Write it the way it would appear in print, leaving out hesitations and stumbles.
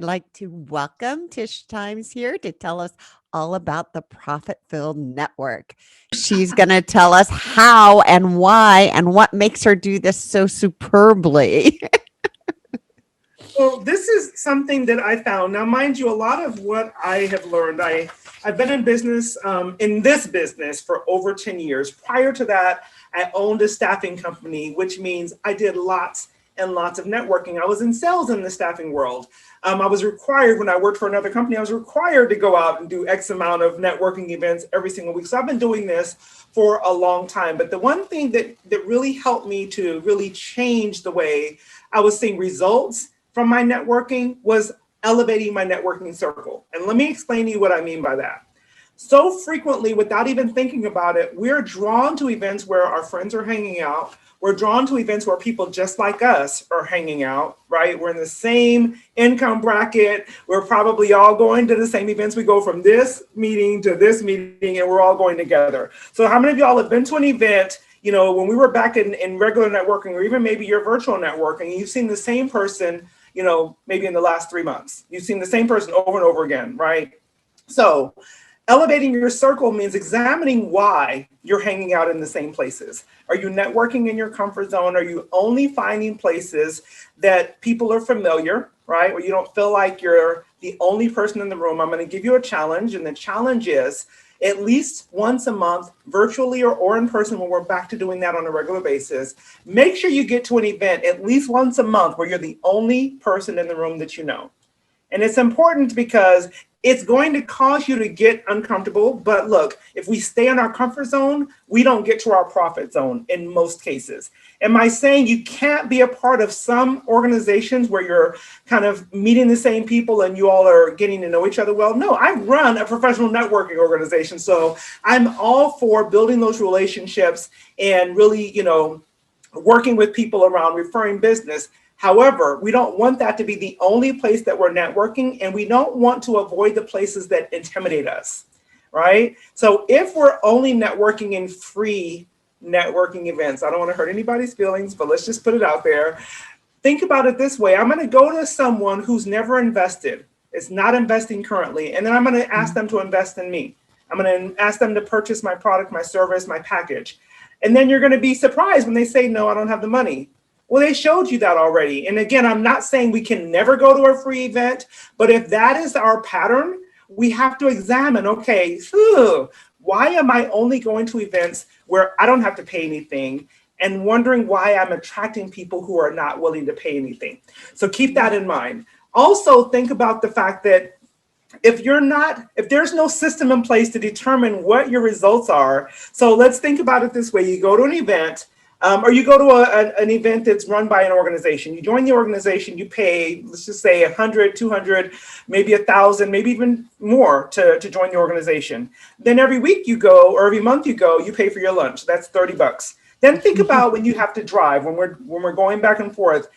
Like to welcome Tish Times here to tell us all about the Profit Filled Network. She's going to tell us how and why and what makes her do this so superbly. Well, this is something that I found. Now, mind you, a lot of what I have learned, I've been in business, in this business for over 10 years. Prior to that, I owned a staffing company, which means I did lots and lots of networking. I was in sales in the staffing world. I was required, when I worked for another company, I was required to go out and do X amount of networking events every single week. So I've been doing this for a long time. But the one thing that really helped me to really change the way I was seeing results from my networking was elevating my networking circle. And let me explain to you what I mean by that. So frequently, without even thinking about it, we're drawn to events where our friends are hanging out. We're drawn to events where people just like us are hanging out, right? We're in the same income bracket. We're probably all going to the same events. We go from this meeting to this meeting and we're all going together. So how many of y'all have been to an event, when we were back in regular networking, or even maybe your virtual networking, you've seen the same person, maybe in the last 3 months. You've seen the same person over and over again, right? So elevating your circle means examining why you're hanging out in the same places. Are you networking in your comfort zone? Are you only finding places that people are familiar, right? Where you don't feel like you're the only person in the room? I'm going to give you a challenge, and the challenge is at least once a month, virtually or in person, when we're back to doing that on a regular basis, make sure you get to an event at least once a month where you're the only person in the room that you know. And it's important because it's going to cause you to get uncomfortable. But look, if we stay in our comfort zone, we don't get to our profit zone in most cases. Am I saying you can't be a part of some organizations where you're kind of meeting the same people and you all are getting to know each other well? No, I run a professional networking organization. So I'm all for building those relationships and really, working with people around referring business. However, we don't want that to be the only place that we're networking, and we don't want to avoid the places that intimidate us, right? So if we're only networking in free networking events, I don't want to hurt anybody's feelings, but let's just put it out there. Think about it this way. I'm going to go to someone who's never invested, is not investing currently, and then I'm going to ask them to invest in me. I'm going to ask them to purchase my product, my service, my package. And then you're going to be surprised when they say, no, I don't have the money. Well, they showed you that already. And again, I'm not saying we can never go to a free event, but if that is our pattern, we have to examine, okay, why am I only going to events where I don't have to pay anything, and wondering why I'm attracting people who are not willing to pay anything. So keep that in mind. Also, think about the fact that if there's no system in place to determine what your results are, so let's think about it this way. You go to an event, or you go to an event that's run by an organization. You join the organization, you pay, let's just say 100, 200, maybe 1,000, maybe even more to join the organization. Then every week you go, or every month you go, you pay for your lunch. That's $30. Then think about when you have to drive, when we're going back and forth.